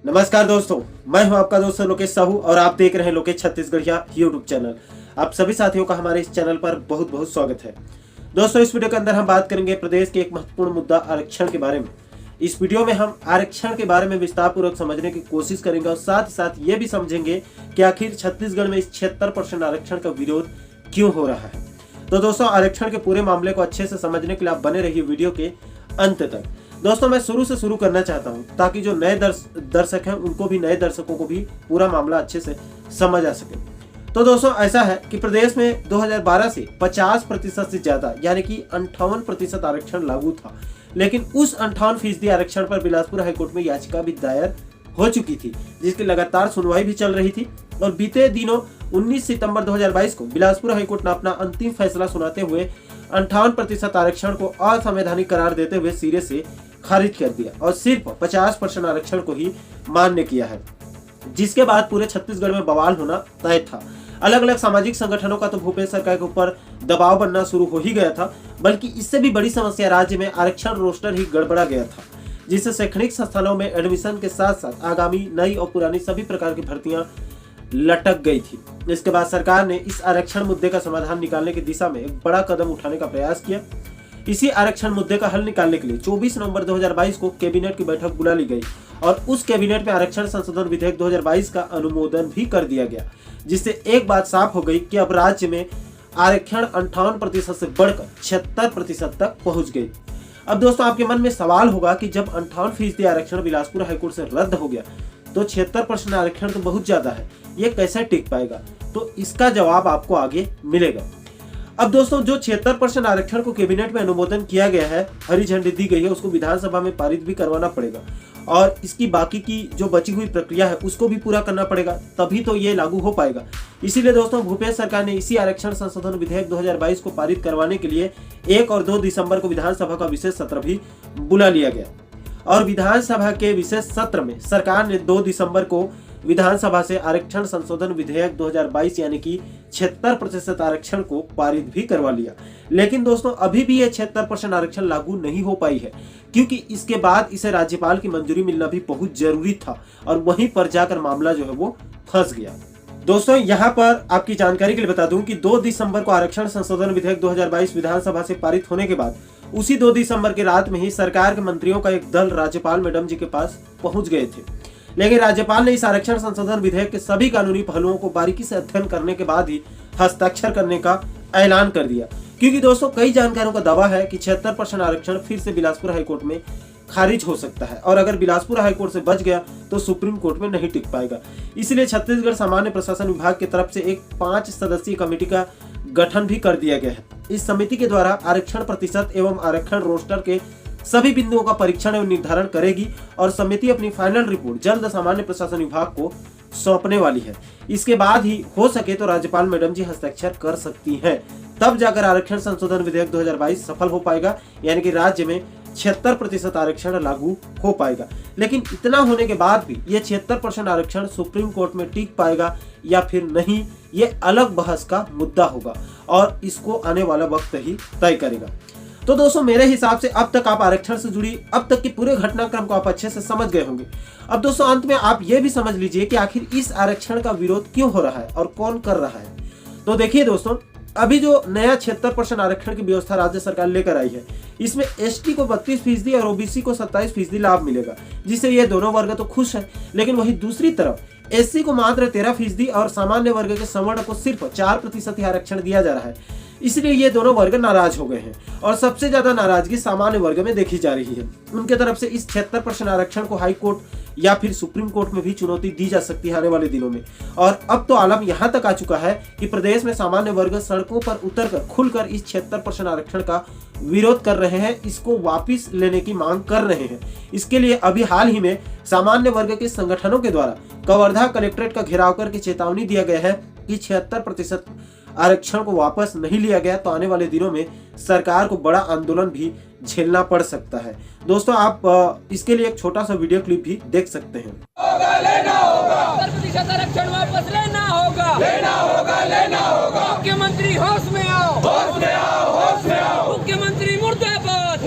नमस्कार दोस्तों, मैं हूं आपका दोस्त लोकेश साहू और आप देख रहे हैं लोकेश छत्तीसगढ़िया यूट्यूब चैनल। आप सभी साथियों का हमारे इस चैनल पर बहुत बहुत स्वागत है। दोस्तों, इस वीडियो के अंदर हम बात करेंगे प्रदेश के एक महत्वपूर्ण मुद्दा आरक्षण के बारे में। इस वीडियो में हम आरक्षण के बारे में विस्तार पूर्वक समझने की कोशिश करेंगे और साथ ही साथ ये भी समझेंगे कि आखिर छत्तीसगढ़ में इस 76% आरक्षण का विरोध क्यों हो रहा है। तो दोस्तों, आरक्षण के पूरे मामले को अच्छे से समझने के लिए आप बने रहिए वीडियो के अंत तक। दोस्तों, मैं शुरू से शुरू करना चाहता हूं ताकि जो नए दर्शक हैं उनको भी, नए दर्शकों को भी पूरा मामला अच्छे से समझ आ सके। तो दोस्तों, ऐसा है कि प्रदेश में 2012 से 50% से ज्यादा यानी कि 58% आरक्षण लागू था, लेकिन उस 58% आरक्षण पर बिलासपुर हाईकोर्ट में याचिका भी दायर हो चुकी थी, जिसकी लगातार सुनवाई भी चल रही थी। और बीते दिनों 19 सितंबर 2022 को बिलासपुर हाईकोर्ट ने अपना अंतिम फैसला सुनाते हुए 58% आरक्षण को असंवैधानिक करार देते हुए सिरे से खारिज कर दिया और सिर्फ 50% आरक्षण को ही मान्य किया है, जिसके बाद पूरे छत्तीसगढ़ में बवाल होना तय था। अलग अलग सामाजिक संगठनों का तो भूपेश सरकार के ऊपर दबाव बनना शुरू हो ही गया था, बल्कि इससे भी बड़ी समस्या राज्य में आरक्षण रोस्टर ही गड़बड़ा गया था, जिससे शैक्षणिक संस्थानों में एडमिशन के साथ साथ आगामी नई और पुरानी सभी प्रकार की भर्तियां लटक गई थी। इसके बाद सरकार ने इस आरक्षण मुद्दे का समाधान निकालने की दिशा में एक बड़ा कदम उठाने का प्रयास किया। इसी आरक्षण मुद्दे का हल निकालने के लिए 24 नवंबर 2022 को कैबिनेट की बैठक बुला ली गई और उस कैबिनेट में आरक्षण संशोधन विधेयक 2022 का अनुमोदन भी कर दिया गया, जिससे एक बात साफ हो गई कि अब राज्य में आरक्षण 58% से बढ़कर 76% तक पहुंच गई। अब दोस्तों, आपके मन में सवाल होगा कि जब 58% आरक्षण बिलासपुर हाईकोर्ट से रद्द हो गया तो 76% आरक्षण तो बहुत ज्यादा है, ये कैसे टिक पाएगा? तो इसका जवाब आपको आगे मिलेगा। अब दोस्तों, जो 76% आरक्षण को कैबिनेट में अनुमोदन किया गया है, हरी झंडी दी गई है, उसको विधानसभा में पारित भी करवाना पड़ेगा और इसकी बाकी की जो बची हुई प्रक्रिया है उसको भी पूरा करना पड़ेगा, तभी तो ये लागू हो पाएगा। इसीलिए दोस्तों, भूपेश सरकार ने इसी आरक्षण संशोधन विधेयक 2022 को पारित करवाने के लिए 1 और 2 दिसंबर को विधानसभा का विशेष सत्र भी बुला लिया गया और विधानसभा के विशेष सत्र में सरकार ने 2 दिसंबर को विधानसभा से आरक्षण संशोधन विधेयक 2022 यानी कि 76% आरक्षण को पारित भी करवा लिया। लेकिन दोस्तों, अभी भी ये 76% आरक्षण लागू नहीं हो पाई है, क्योंकि इसके बाद इसे राज्यपाल की मंजूरी मिलना भी बहुत जरूरी था और वहीं पर जाकर मामला जो है वो फंस गया। दोस्तों, यहाँ पर आपकी जानकारी के लिए बता दूं कि 2 दिसंबर को आरक्षण संशोधन विधेयक 2022 विधानसभा से पारित होने के बाद उसी 2 दिसंबर की रात में ही सरकार के मंत्रियों का एक दल राज्यपाल मैडम जी के पास पहुंच गए थे। लेकिन राज्यपाल ने इस आरक्षण संशोधन विधेयक के सभी कानूनी पहलुओं को बारीकी से अध्ययन करने के बाद ही हस्ताक्षर करने का ऐलान कर दिया, क्योंकि दोस्तों, कई जानकारों का दावा है कि 76% आरक्षण फिर से बिलासपुर हाईकोर्ट में खारिज हो सकता है और अगर बिलासपुर हाईकोर्ट से बच गया तो सुप्रीम कोर्ट में नहीं टिक पाएगा। इसलिए छत्तीसगढ़ सामान्य प्रशासन विभाग की तरफ से एक 5 सदस्यीय कमेटी का गठन भी कर दिया गया है। इस समिति के द्वारा आरक्षण प्रतिशत एवं आरक्षण रोस्टर के सभी बिंदुओं का परीक्षण एवं निर्धारण करेगी और समिति अपनी फाइनल रिपोर्ट जल्द सामान्य प्रशासन विभाग को सौंपने वाली है। इसके बाद ही हो सके तो राज्यपाल मैडम जी हस्ताक्षर कर सकती हैं, तब जाकर आरक्षण संशोधन विधेयक 2022 सफल हो पाएगा, यानी कि राज्य में 76% आरक्षण लागू हो पाएगा। लेकिन इतना होने के बाद भी ये 76% आरक्षण सुप्रीम कोर्ट में टिक पाएगा या फिर नहीं, ये अलग बहस का मुद्दा होगा और इसको आने वाला वक्त ही तय करेगा। तो दोस्तों, मेरे हिसाब से अब तक आप आरक्षण से जुड़ी अब तक के पूरे घटनाक्रम को आप अच्छे से समझ गए होंगे। अब दोस्तों, अंत में आप ये भी समझ लीजिए कि आखिर इस आरक्षण का विरोध क्यों हो रहा है और कौन कर रहा है। तो देखिए दोस्तों, अभी जो नया 76% आरक्षण की व्यवस्था राज्य सरकार लेकर आई है, इसमें एसटी को 32% और ओबीसी को 27% लाभ मिलेगा, जिससे ये दोनों वर्ग तो खुश है। लेकिन वही दूसरी तरफ एससी को मात्र 13% और सामान्य वर्ग के सवर्ण को सिर्फ 4% ही आरक्षण दिया जा रहा है। इसलिए ये दोनों वर्ग नाराज हो गए हैं और सबसे ज्यादा नाराजगी सामान्य वर्ग में देखी जा रही है। उनके तरफ से इस 76% आरक्षण को हाई कोर्ट या फिर सुप्रीम कोर्ट में भी चुनौती दी जा सकती है आने वाले दिनों में। और अब तो आलम यहाँ तक आ चुका है कि प्रदेश में सामान्य वर्ग सड़कों पर उतरकर खुलकर इस 76% आरक्षण का विरोध कर रहे हैं, इसको वापिस लेने की मांग कर रहे हैं। इसके लिए अभी हाल ही में सामान्य वर्ग के संगठनों के द्वारा कवर्धा कलेक्ट्रेट का घेराव करके चेतावनी दिया गया है कि 76% आरक्षण को वापस नहीं लिया गया तो आने वाले दिनों में सरकार को बड़ा आंदोलन भी झेलना पड़ सकता है। दोस्तों, आप इसके लिए एक छोटा सा वीडियो क्लिप भी देख सकते हैं। आरक्षण वापस लेना होगा, लेना होगा, लेना होगा। मुख्यमंत्री होश में आओ, होश में आओ, होश में आओ। मुख्यमंत्री मुर्दाबाद।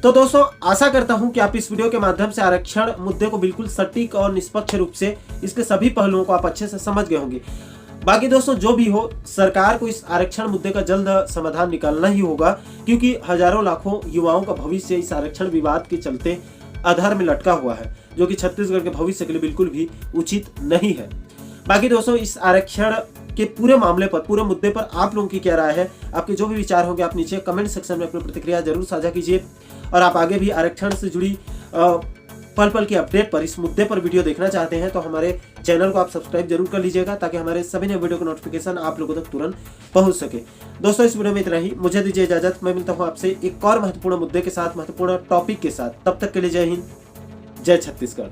तो दोस्तों आशा करता हूं कि आप इस वीडियो के माध्यम से आरक्षण मुद्दे को बिल्कुल सटीक और निष्पक्ष रूप से इसके सभी पहलुओं को आप अच्छे से समझ गए होंगे। बाकी दोस्तों जो भी हो, सरकार को इस आरक्षण मुद्दे का जल्द समाधान निकालना ही होगा, क्योंकि हजारों लाखों युवाओं का भविष्य इस आरक्षण विवाद के चलते आधार में लटका हुआ है, जो कि छत्तीसगढ़ के भविष्य के लिए बिल्कुल भी उचित नहीं है। बाकी दोस्तों इस आरक्षण के पूरे मामले पर, पूरे मुद्दे पर आप लोगों की क्या राय है, आपके जो भी विचार होंगे आप नीचे कमेंट सेक्शन में अपनी प्रतिक्रिया जरूर साझा कीजिए। और आप आगे भी आरक्षण से जुड़ी पल पल की अपडेट पर, इस मुद्दे पर वीडियो देखना चाहते हैं तो हमारे चैनल को आप सब्सक्राइब जरूर कर लीजिएगा, ताकि हमारे सभी नए वीडियो का नोटिफिकेशन आप लोगों तक तुरंत पहुंच सके। दोस्तों इस वीडियो में इतना ही, मुझे दीजिए इजाजत। मैं मिलता हूं आपसे एक और महत्वपूर्ण मुद्दे के साथ, महत्वपूर्ण टॉपिक के साथ। तब तक के लिए जय हिंद, जय छत्तीसगढ़।